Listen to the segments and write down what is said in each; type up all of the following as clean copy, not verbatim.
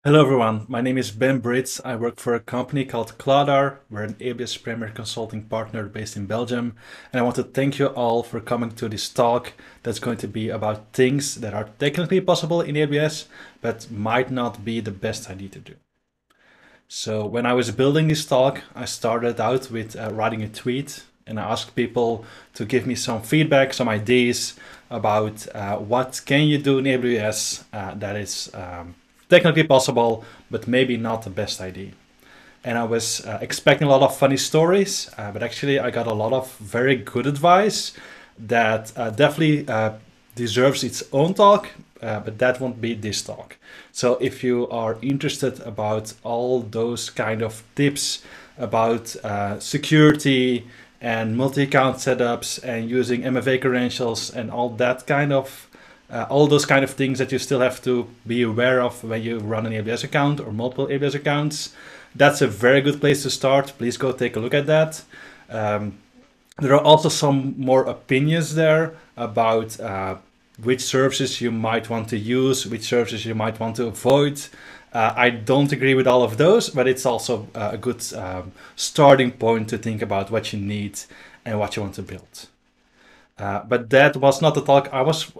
Hello everyone, my name is Ben Bridts. I work for a company called Cloudwatch. We're an AWS Premier Consulting partner based in Belgium. And I want to thank you all for coming to this talk that's going to be about things that are technically possible in AWS, but might not be the best idea to do. So when I was building this talk, I started out with writing a tweet and I asked people to give me some feedback, some ideas about what can you do in AWS that is technically possible, but maybe not the best idea. And I was expecting a lot of funny stories, but actually I got a lot of very good advice that definitely deserves its own talk, but that won't be this talk. So if you are interested about all those kind of tips about security and multi-account setups and using MFA credentials and all that kind of all those kind of things that you still have to be aware of when you run an AWS account or multiple AWS accounts, that's a very good place to start. Please go take a look at that. There are also some more opinions there about which services you might want to use, which services you might want to avoid. I don't agree with all of those, but it's also a good starting point to think about what you need and what you want to build. But that was not the talk I was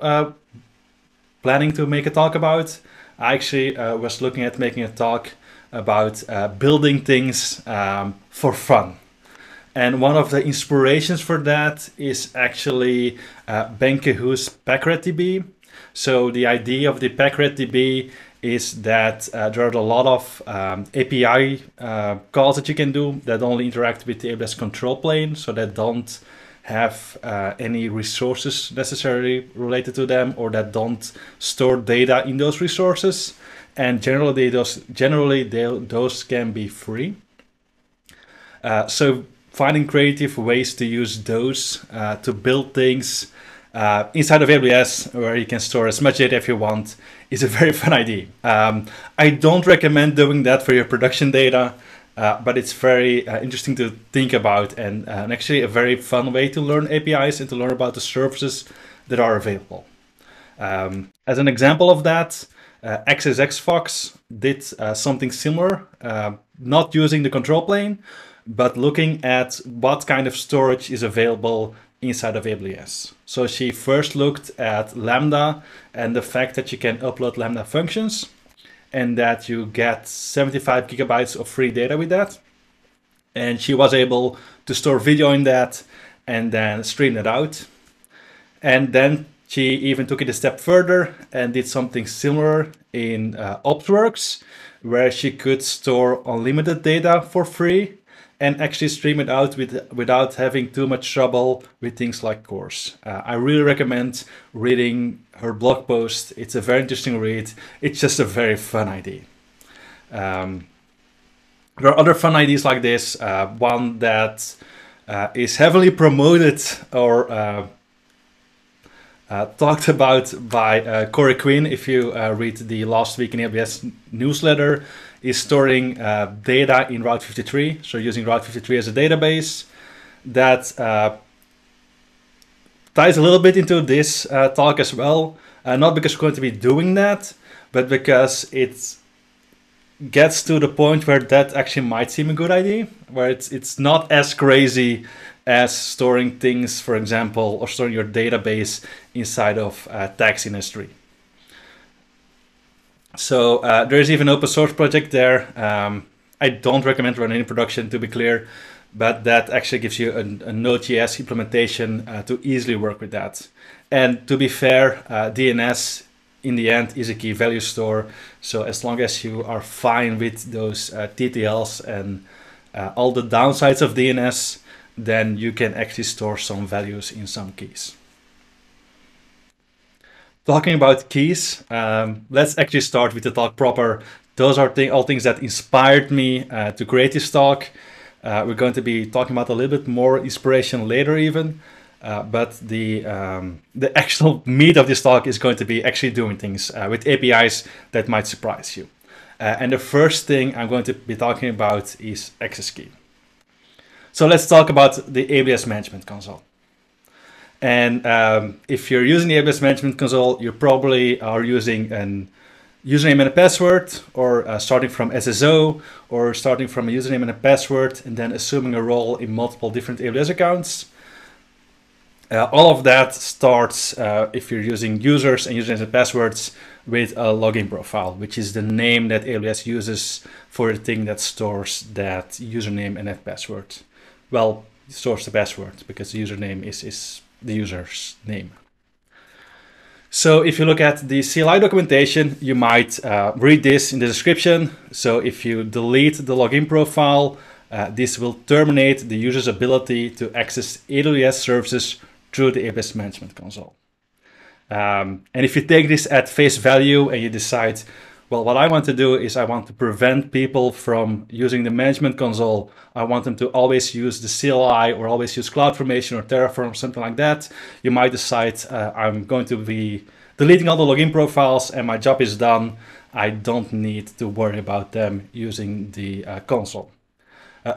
planning to make a talk about. I actually was looking at making a talk about building things for fun. And one of the inspirations for that is actually Ben Kahoos' PackRedDB. So the idea of the PackRedDB is that there are a lot of API calls that you can do that only interact with the AWS control plane, so that don't have any resources necessarily related to them, or that don't store data in those resources. And generally those can be free. So finding creative ways to use those to build things inside of AWS, where you can store as much data if you want, is a very fun idea. I don't recommend doing that for your production data, but it's very interesting to think about, and actually a very fun way to learn APIs and to learn about the services that are available. As an example of that, XSXFox did something similar, not using the control plane, but looking at what kind of storage is available inside of AWS. So she first looked at Lambda and the fact that you can upload Lambda functions and that you get 75 gigabytes of free data with that. And she was able to store video in that and then stream it out. And then she even took it a step further and did something similar in Opsworks, where she could store unlimited data for free and actually stream it out without having too much trouble with things like CORS. I really recommend reading her blog post. It's a very interesting read. It's just a very fun idea. There are other fun ideas like this. One that is heavily promoted or talked about by Corey Quinn, if you read the Last Week in AWS newsletter, is storing data in Route 53. So using Route 53 as a database. That ties a little bit into this talk as well. Not because we're going to be doing that, but because it gets to the point where that actually might seem a good idea, where it's not as crazy as storing things, for example, or storing your database inside of tags in S3. So there's even an open source project there. I don't recommend running in production, to be clear, but that actually gives you a Node.js implementation to easily work with that. And to be fair, DNS in the end is a key value store. So as long as you are fine with those TTLs and all the downsides of DNS, then you can actually store some values in some keys. Talking about keys, let's actually start with the talk proper. Those are all things that inspired me to create this talk. We're going to be talking about a little bit more inspiration later even, but the actual meat of this talk is going to be actually doing things with APIs that might surprise you. And the first thing I'm going to be talking about is access key. So let's talk about the AWS Management Console. And if you're using the AWS Management Console, you probably are using an username and a password, or starting from SSO, or starting from a username and a password, and then assuming a role in multiple different AWS accounts. All of that starts, if you're using users and usernames and passwords, with a login profile, which is the name that AWS uses for the thing that stores that username and that password. Well, it stores the password because the username is the user's name. So if you look at the CLI documentation, you might read this in the description. So if you delete the login profile, this will terminate the user's ability to access AWS services through the AWS Management Console. And if you take this at face value and you decide, well, what I want to do is I want to prevent people from using the Management Console. I want them to always use the CLI or always use CloudFormation or Terraform, something like that. You might decide I'm going to be deleting all the login profiles and my job is done. I don't need to worry about them using the console.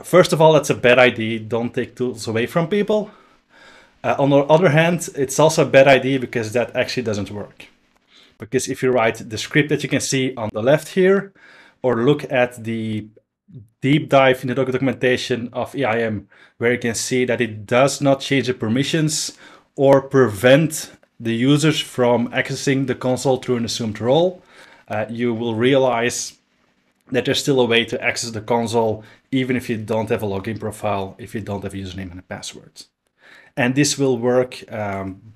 First of all, that's a bad idea. Don't take tools away from people. On the other hand, it's also a bad idea because that actually doesn't work. Because if you write the script that you can see on the left here, or look at the deep dive in the documentation of EIM, where you can see that it does not change the permissions or prevent the users from accessing the console through an assumed role, you will realize that there's still a way to access the console, even if you don't have a login profile, if you don't have a username and a password. And this will work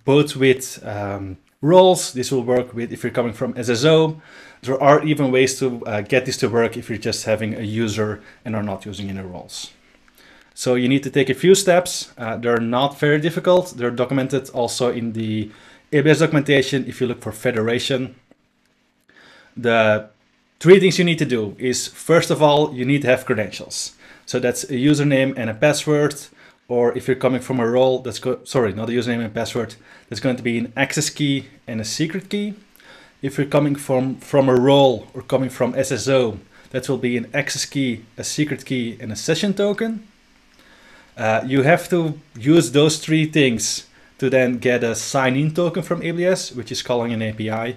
both with roles. This will work with if you're coming from SSO. There are even ways to get this to work if you're just having a user and are not using any roles. So you need to take a few steps. They're not very difficult. They're documented also in the AWS documentation. If you look for federation, the three things you need to do is, first of all, you need to have credentials. So that's a username and a password. Or if you're coming from a role, not a username and password, there's going to be an access key and a secret key. If you're coming from a role or coming from SSO, that will be an access key, a secret key, and a session token. You have to use those three things to then get a sign-in token from AWS, which is calling an API.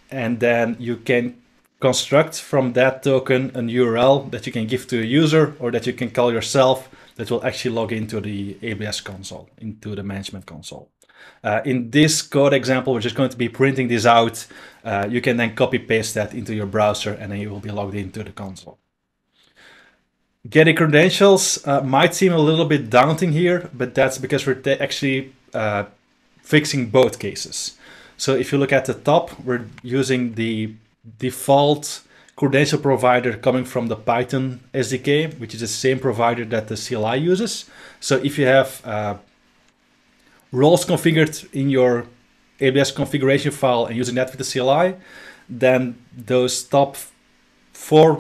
And then you can construct from that token an URL that you can give to a user or that you can call yourself that will actually log into the AWS console, into the management console. In this code example, we're just going to be printing this out. You can then copy paste that into your browser and then you will be logged into the console. Getting credentials might seem a little bit daunting here, but that's because we're actually fixing both cases. So if you look at the top, we're using the default credential provider coming from the Python SDK, which is the same provider that the CLI uses. So if you have roles configured in your AWS configuration file and using that with the CLI, then those top 4 or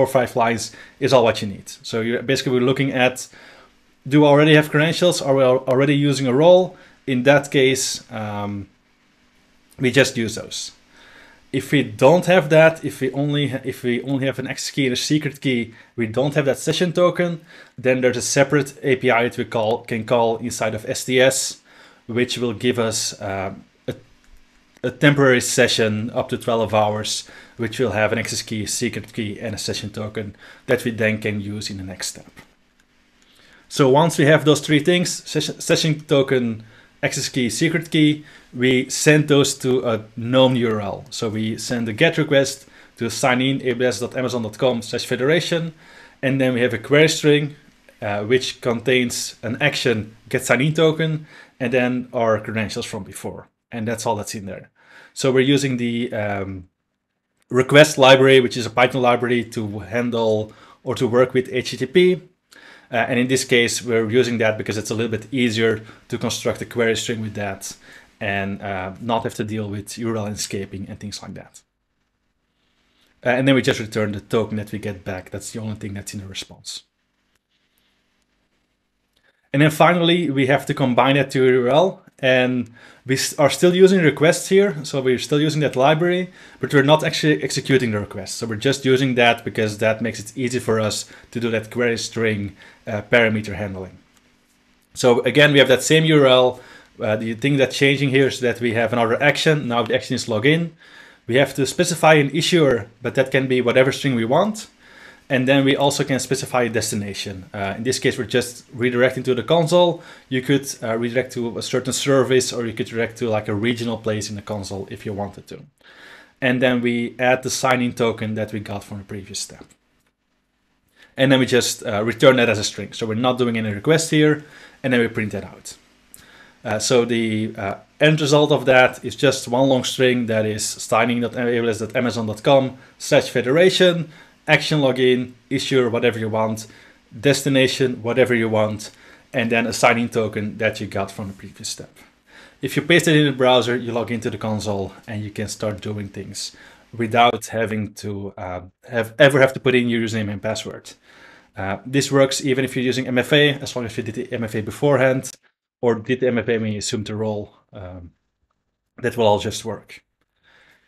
5 lines is all what you need. So you're basically looking at, do we already have credentials? Are we already using a role? In that case, we just use those. If we don't have that, if we only have an access key and a secret key, we don't have that session token, then there's a separate API that we can call inside of STS, which will give us a temporary session up to 12 hours, which will have an access key, secret key, and a session token that we then can use in the next step. So once we have those three things, session token, access key, secret key, we send those to a known URL. So we send a GET request to sign-in aws.amazon.com/federation, and then we have a query string which contains an action get sign-in token, and then our credentials from before. And that's all that's in there. So we're using the request library, which is a Python library to handle or to work with HTTP. And in this case, we're using that because it's a little bit easier to construct a query string with that and not have to deal with URL escaping and things like that. And then we just return the token that we get back. That's the only thing that's in the response. And then finally, we have to combine that to URL. And we are still using requests here. So we're still using that library, but we're not actually executing the request. So we're just using that because that makes it easy for us to do that query string parameter handling. So again, we have that same URL. The thing that's changing here is that we have another action. Now the action is login. We have to specify an issuer, but that can be whatever string we want. And then we also can specify a destination. In this case, we're just redirecting to the console. You could redirect to a certain service, or you could redirect to like a regional place in the console if you wanted to. And then we add the signing token that we got from the previous step. And then we just return that as a string. So we're not doing any request here, and then we print that out. So the end result of that is just one long string that is signing.aws.amazon.com/federation, action login, issuer, whatever you want, destination, whatever you want, and then a signing token that you got from the previous step. If you paste it in the browser, you log into the console and you can start doing things without having to ever have to put in your username and password. This works even if you're using MFA, as long as you did the MFA beforehand or did the MFA when you assumed the role. That will all just work.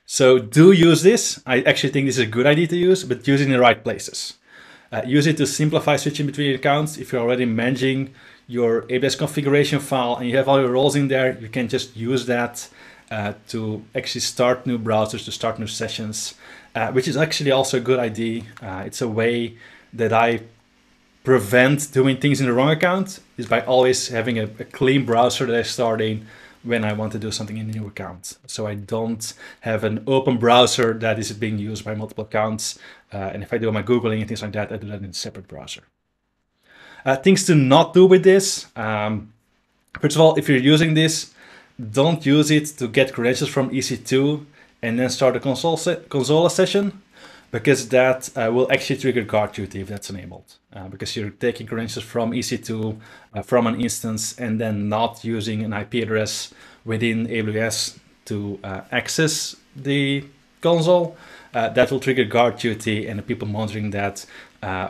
So do use this. I actually think this is a good idea to use, but use it in the right places. Use it to simplify switching between accounts. If you're already managing your AWS configuration file and you have all your roles in there, you can just use that to actually start new browsers, to start new sessions, which is actually also a good idea. It's a way that I prevent doing things in the wrong account, is by always having a clean browser that I start in when I want to do something in a new account. So I don't have an open browser that is being used by multiple accounts. And if I do my Googling and things like that, I do that in a separate browser. Things to not do with this. First of all, if you're using this, don't use it to get credentials from EC2 and then start a console session, because that will actually trigger guard duty if that's enabled. Because you're taking credentials from EC2 from an instance and then not using an IP address within AWS to access the console. That will trigger guard duty, and the people monitoring that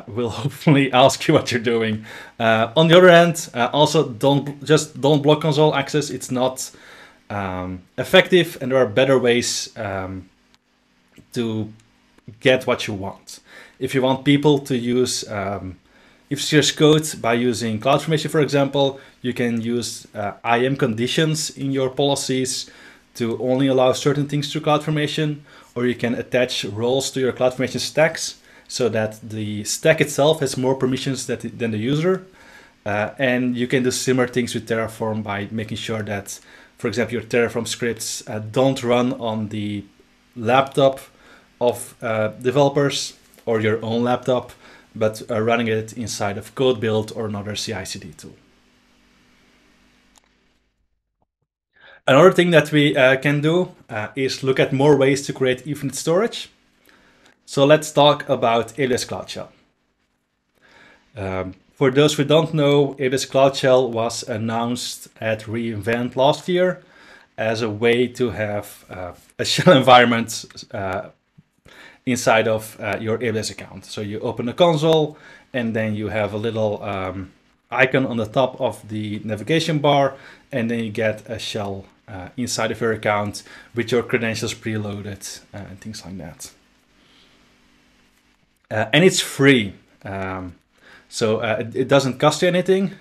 will hopefully ask you what you're doing. On the other hand, also don't block console access. It's not effective, and there are better ways to get what you want. If you want people to use if code by using CloudFormation, for example, you can use IAM conditions in your policies to only allow certain things through CloudFormation, or you can attach roles to your CloudFormation stacks so that the stack itself has more permissions than the user. And you can do similar things with Terraform by making sure that, for example, your Terraform scripts don't run on the laptop of developers or your own laptop, but running it inside of code build or another CI/CD tool. Another thing that we can do is look at more ways to create Ethernet storage. So let's talk about AWS Cloud Shell. For those who don't know, AWS Cloud Shell was announced at reInvent last year as a way to have a shell environment inside of your AWS account. So you open a console and then you have a little icon on the top of the navigation bar, and then you get a shell inside of your account with your credentials preloaded and things like that. And it's free. So it doesn't cost you anything.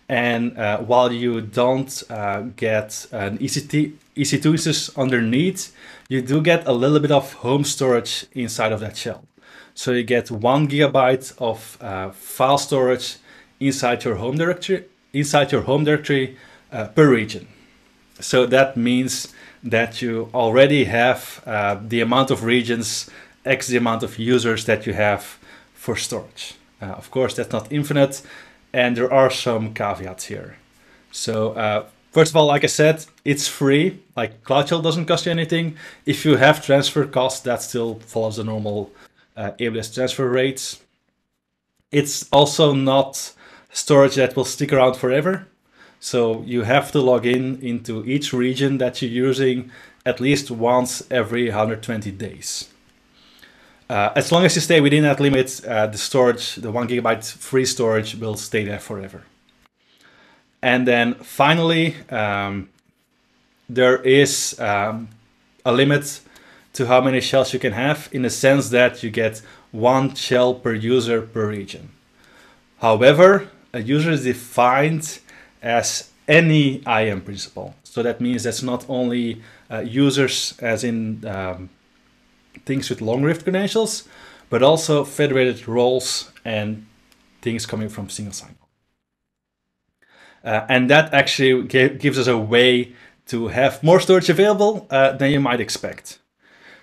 And while you don't get an EC2 instance underneath, you do get a little bit of home storage inside of that shell. So you get 1 GB of file storage inside your home directory, per region. So that means that you already have the amount of regions x the amount of users that you have for storage. Of course, that's not infinite, and there are some caveats here. So first of all, like I said, it's free. Like Cloud Shell doesn't cost you anything. If you have transfer costs, that still follows the normal AWS transfer rates. It's also not storage that will stick around forever. So you have to log into each region that you're using at least once every 120 days. As long as you stay within that limit, the storage, the 1 GB free storage, will stay there forever. And then finally, there is a limit to how many shells you can have, in the sense that you get 1 shell per user per region. However, a user is defined as any IAM principal. So that means that's not only users as in things with long-lived credentials, but also federated roles and things coming from single sign-on. And that actually gives us a way to have more storage available than you might expect.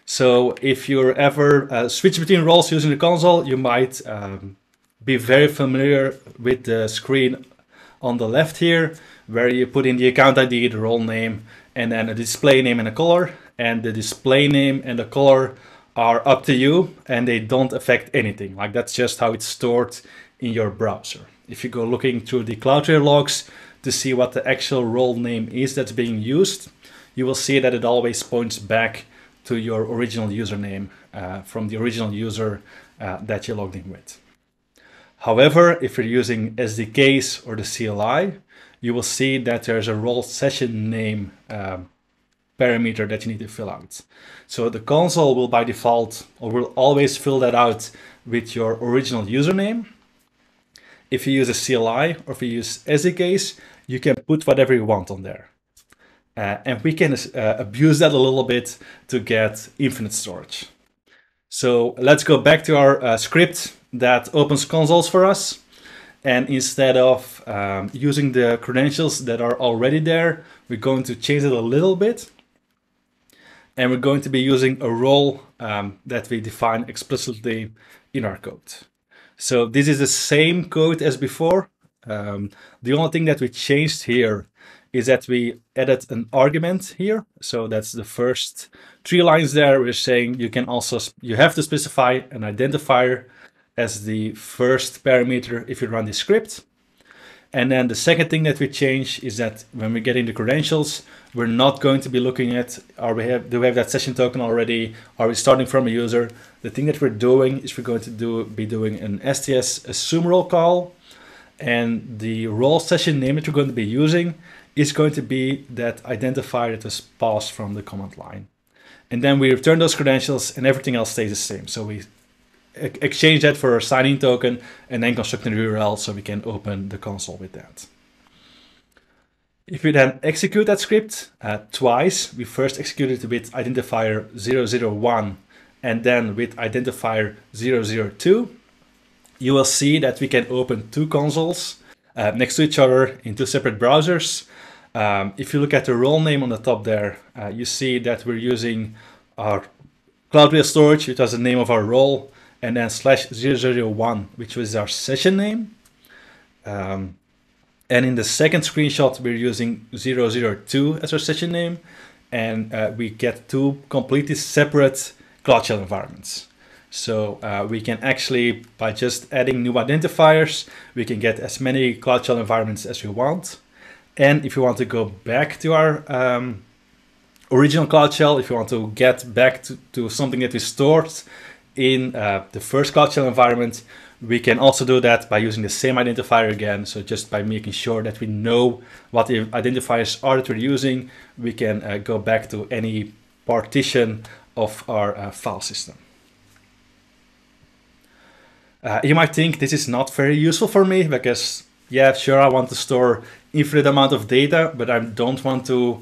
So if you're ever switch between roles using the console, you might be very familiar with the screen on the left here, where you put in the account ID, the role name, and then a display name and a color. And the display name and the color are up to you, and they don't affect anything. Like, that's just how it's stored in your browser. If you go looking through the Cloudwatch logs to see what the actual role name is that's being used, you will see that it always points back to your original username from the original user that you logged in with. However, if you're using SDKs or the CLI, you will see that there's a role session name parameter that you need to fill out. So the console will by default, or will always fill that out with your original username. If you use a CLI or if you use SDKs, you can put whatever you want on there. And we can abuse that a little bit to get infinite storage. So let's go back to our script that opens consoles for us. And instead of using the credentials that are already there, we're going to change it a little bit. And we're going to be using a role that we define explicitly in our code. So this is the same code as before. The only thing that we changed here is that we added an argument here. So that's the first 3 lines there. We're saying you have to specify an identifier as the first parameter if you run this script. And then the second thing that we change is that when we get into credentials, we're not going to be looking at, do we have that session token already? Are we starting from a user? The thing that we're doing is we're going to be doing an STS assume role call. And the role session name that we're going to be using is going to be that identifier that was passed from the command line. And then we return those credentials and everything else stays the same. So we exchange that for a sign-in token and then construct an URL so we can open the console with that. If we then execute that script twice, we first execute it with identifier 001 and then with identifier 002, you will see that we can open 2 consoles next to each other in 2 separate browsers. If you look at the role name on the top there, you see that we're using our Cloudwatch storage, which was the name of our role, and then /001, which was our session name. And in the second screenshot, we're using 002 as our session name, and we get 2 completely separate Cloud Shell environments. So we can actually, by just adding new identifiers, we can get as many Cloud Shell environments as we want. And if you want to go back to our original Cloud Shell, if you want to get back to something that we stored in the first Cloud Shell environment, we can also do that by using the same identifier again. So just by making sure that we know what the identifiers are that we're using, we can go back to any partition of our file system. You might think this is not very useful for me because, yeah, sure, I want to store infinite amount of data, but I don't want to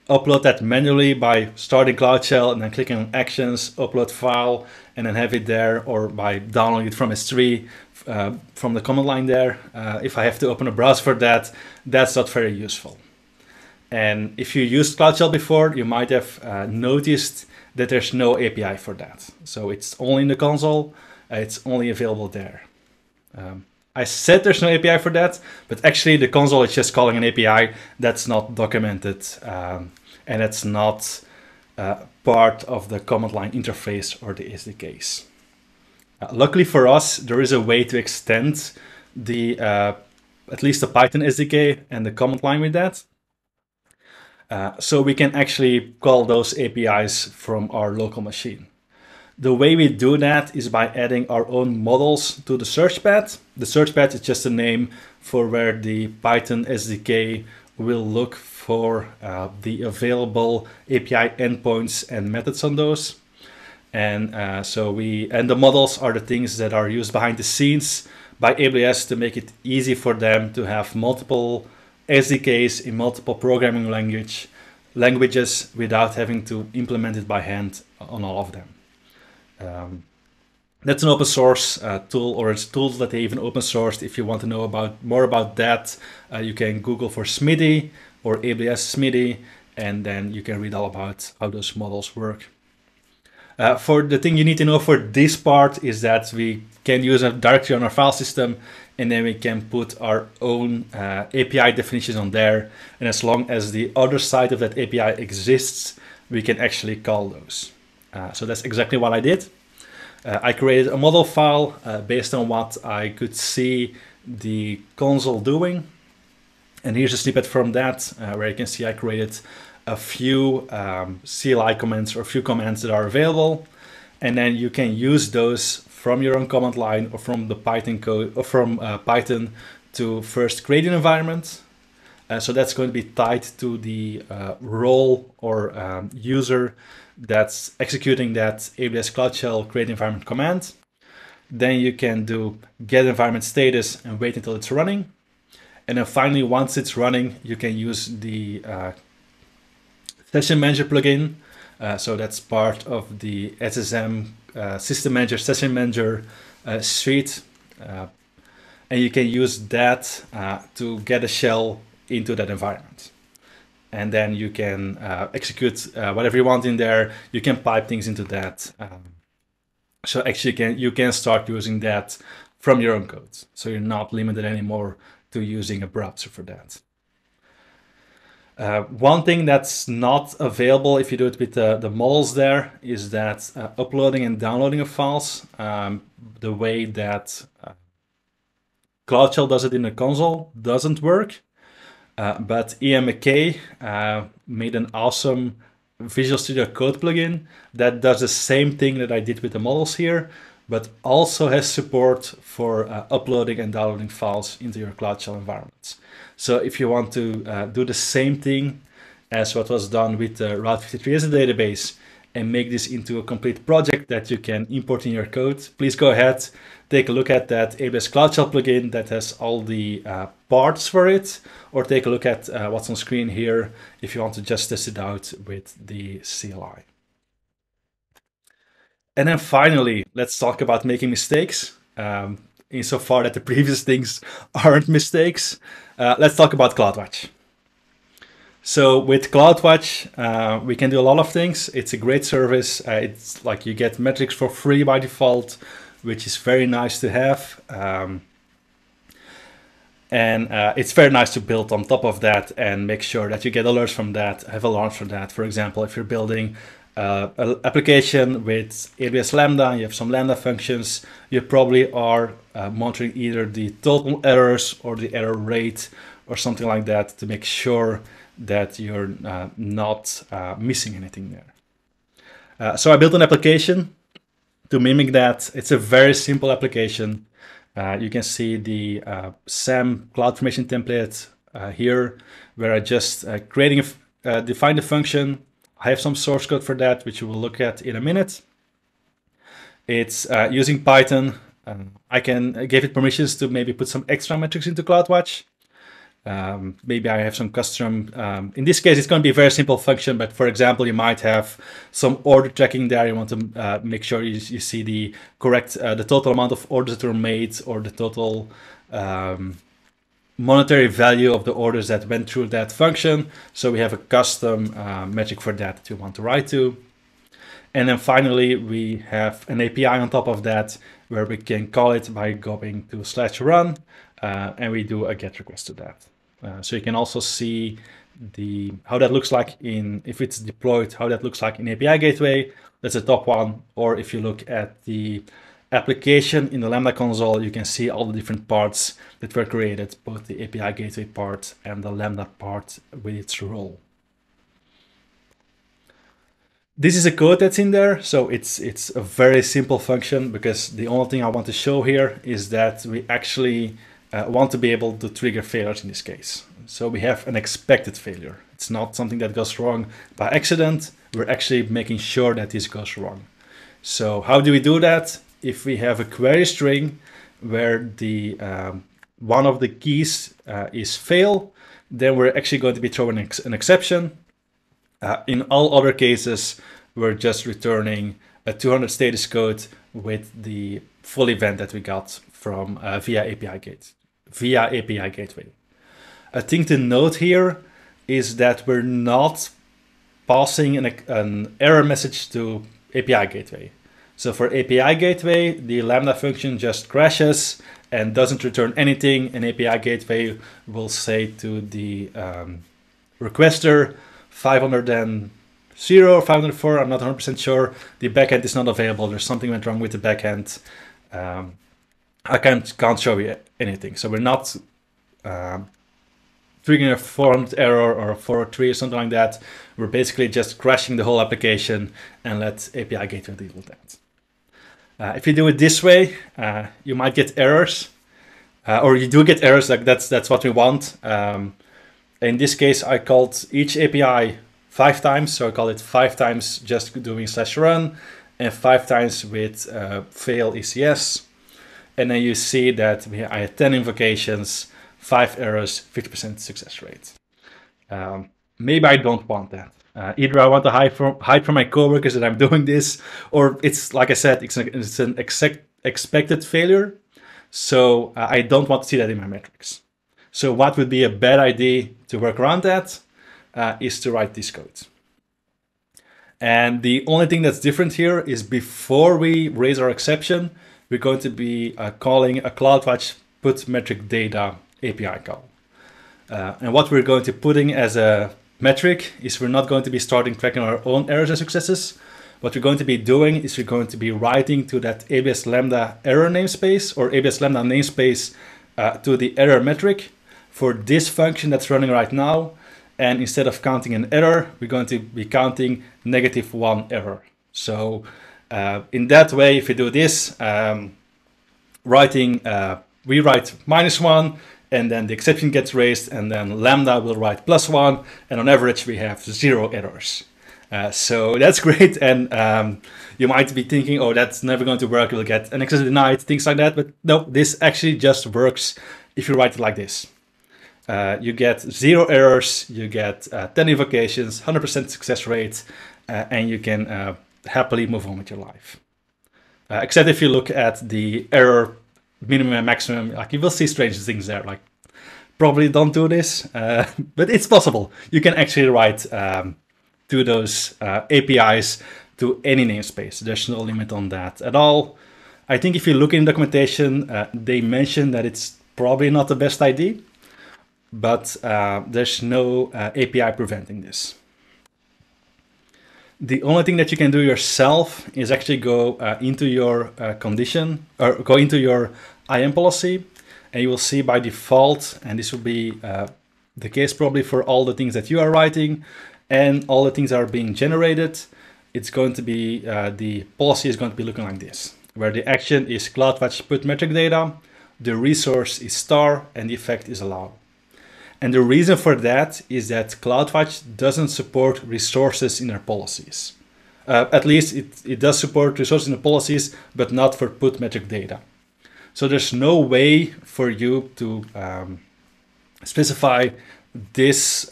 upload that manually by starting Cloud Shell and then clicking on Actions, Upload File, and then have it there, or by downloading it from S3 from the command line there. If I have to open a browser for that, that's not very useful. And if you used Cloud Shell before, you might have noticed that there's no API for that. So it's only in the console. It's only available there. I said there's no API for that, but actually the console is just calling an API that's not documented and it's not part of the command line interface or the SDKs. Luckily for us, there is a way to extend the at least the Python SDK and the command line with that. So we can actually call those APIs from our local machine. The way we do that is by adding our own models to the search pad. The search pad is just a name for where the Python SDK will look for the available API endpoints and methods on those. And the models are the things that are used behind the scenes by AWS to make it easy for them to have multiple SDKs in multiple programming language languages without having to implement it by hand on all of them. That's an open source tool, or it's tools that they even open sourced. If you want to know more about that, you can Google for SMIDI or AWS SMIDI, and then you can read all about how those models work. For the thing you need to know for this part is that we can use a directory on our file system, and then we can put our own API definitions on there. And as long as the other side of that API exists, we can actually call those. So that's exactly what I did. I created a model file based on what I could see the console doing. And here's a snippet from that, where you can see I created a few CLI commands or a few commands that are available. And then you can use those from your own command line or from the Python code or from Python to first create an environment. So that's going to be tied to the role or user that's executing that AWS Cloud Shell create environment command. Then you can do get environment status and wait until it's running. And then finally, once it's running, you can use the Session Manager plugin. So that's part of the SSM System Manager, Session Manager suite. And you can use that to get a shell into that environment. And then you can execute whatever you want in there. You can pipe things into that. So actually you can start using that from your own code. So you're not limited anymore to using a browser for that. One thing that's not available if you do it with the models there is that uploading and downloading of files, the way that Cloud Shell does it in the console doesn't work. But Ian McKay made an awesome Visual Studio Code plugin that does the same thing that I did with the models here, but also has support for uploading and downloading files into your Cloud Shell environments. So if you want to do the same thing as what was done with the Route 53 as a database and make this into a complete project that you can import in your code, please go ahead, take a look at that AWS Cloud Shell plugin that has all the parts for it, or take a look at what's on screen here if you want to just test it out with the CLI. And then finally, let's talk about making mistakes. Insofar that the previous things aren't mistakes, let's talk about Cloudwatch. So with Cloudwatch, we can do a lot of things. It's a great service. It's like you get metrics for free by default, which is very nice to have. And it's very nice to build on top of that and make sure that you get alerts from that, have alarms for that. For example, if you're building an application with AWS Lambda, you have some Lambda functions, you probably are monitoring either the total errors or the error rate or something like that to make sure that you're not missing anything there. So I built an application to mimic that. It's a very simple application. You can see the SAM CloudFormation template here, where I just define the function. I have some source code for that, which we will look at in a minute. It's using Python. I can give it permissions to maybe put some extra metrics into Cloudwatch. Maybe I have some custom, in this case, it's going to be a very simple function, but for example, you might have some order tracking there. You want to make sure you see the correct, the total amount of orders that were made or the total monetary value of the orders that went through that function. So we have a custom metric for that you want to write to. And then finally, we have an API on top of that where we can call it by going to /run and we do a GET request to that. So you can also see how that looks like if it's deployed, how that looks like in API Gateway. That's the top one. Or if you look at the application in the Lambda console, you can see all the different parts that were created, both the API Gateway part and the Lambda part with its role. This is a code that's in there, so it's a very simple function because the only thing I want to show here is that we actually want to be able to trigger failures in this case. So we have an expected failure. It's not something that goes wrong by accident. We're actually making sure that this goes wrong. So how do we do that? If we have a query string where the one of the keys is fail, then we're actually going to be throwing an exception. In all other cases, we're just returning a 200 status code with the full event that we got from via API gateway. A thing to note here is that we're not passing an error message to API gateway. So for API gateway, the Lambda function just crashes and doesn't return anything, and API gateway will say to the requester 500 or 504, I'm not 100% sure, the backend is not available, there's something went wrong with the backend, I can't show you anything. So we're not triggering a 400 error or a 403 or something like that. We're basically just crashing the whole application and let API gateway deal with that. If you do it this way, you might get errors, or you do get errors. Like that's what we want. In this case, I called each API 5 times, so I call it 5 times just doing /run, and 5 times with fail ECS. And then you see that I had 10 invocations, 5 errors, 50% success rate. Maybe I don't want that. Either I want to hide from my coworkers that I'm doing this, or it's like I said, it's an expected failure. So I don't want to see that in my metrics. So what would be a bad idea to work around that is to write this code. And the only thing that's different here is before we raise our exception, we're going to be calling a Cloudwatch put metric data API call. And what we're going to putting as a metric is we're not going to be starting tracking our own errors and successes. What we're going to be doing is we're going to be writing to that AWS Lambda error namespace or AWS Lambda namespace to the error metric for this function that's running right now. And instead of counting an error, we're going to be counting -1 error. So in that way, if we do this, we write -1, and then the exception gets raised, and then Lambda will write +1, and on average we have 0 errors. So that's great, and you might be thinking, oh, that's never going to work, you'll get an access denied, things like that, but no, this actually just works if you write it like this. You get 0 errors, you get 10 invocations, 100% success rate, and you can happily move on with your life. Except if you look at the error minimum and maximum, like you will see strange things there, like probably don't do this, but it's possible. You can actually write to those APIs to any namespace. There's no limit on that at all. I think if you look in documentation, they mention that it's probably not the best idea, but there's no API preventing this. The only thing that you can do yourself is actually go into your condition, or go into your IAM policy, and you will see by default, and this will be the case probably for all the things that you are writing and all the things that are being generated, it's going to be, the policy is going to be looking like this, where the action is Cloudwatch put metric data, the resource is star, and the effect is allow. And the reason for that is that Cloudwatch doesn't support resources in their policies. At least it does support resources in the policies, but not for put metric data. So there's no way for you to specify this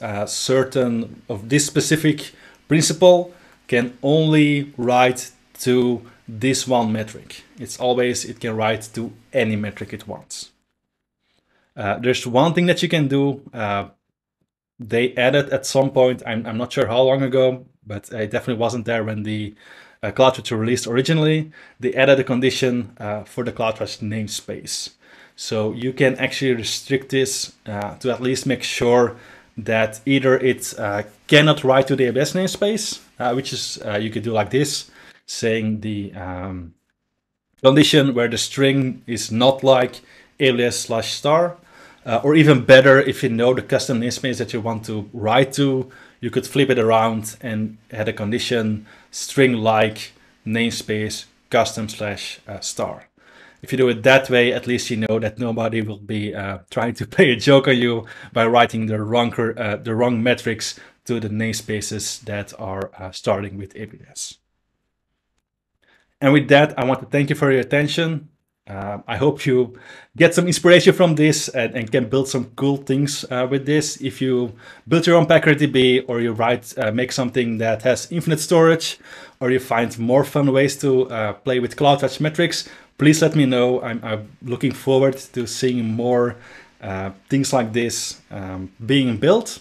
this specific principle can only write to this one metric. It can write to any metric it wants. There's one thing that you can do. They added at some point, I'm not sure how long ago, but it definitely wasn't there when the Cloudwatch were released originally. They added a condition for the Cloudwatch namespace. So you can actually restrict this to at least make sure that either it cannot write to the AWS namespace, which is, you could do like this, saying the condition where the string is not like AWS/star, or even better, if you know the custom namespace that you want to write to, you could flip it around and add a condition string like namespace custom/star. If you do it that way, at least you know that nobody will be trying to play a joke on you by writing the wrong metrics to the namespaces that are starting with AWS. And with that, I want to thank you for your attention. I hope you get some inspiration from this and can build some cool things with this. If you build your own PackardDB, or you make something that has infinite storage, or you find more fun ways to play with Cloudwatch metrics, please let me know. I'm looking forward to seeing more things like this being built.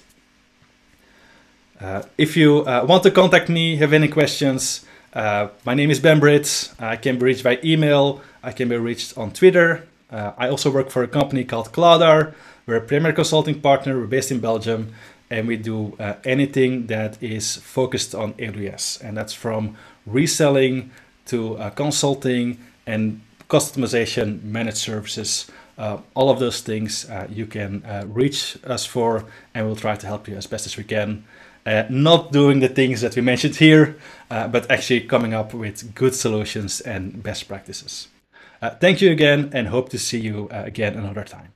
If you want to contact me, have any questions, my name is Bridts. I can be reached by email. I can be reached on Twitter. I also work for a company called Cloudwatch. We're a premier consulting partner. We're based in Belgium, and we do anything that is focused on AWS. And that's from reselling to consulting and customization, managed services. All of those things you can reach us for, and we'll try to help you as best as we can. Not doing the things that we mentioned here, but actually coming up with good solutions and best practices. Thank you again, and hope to see you again another time.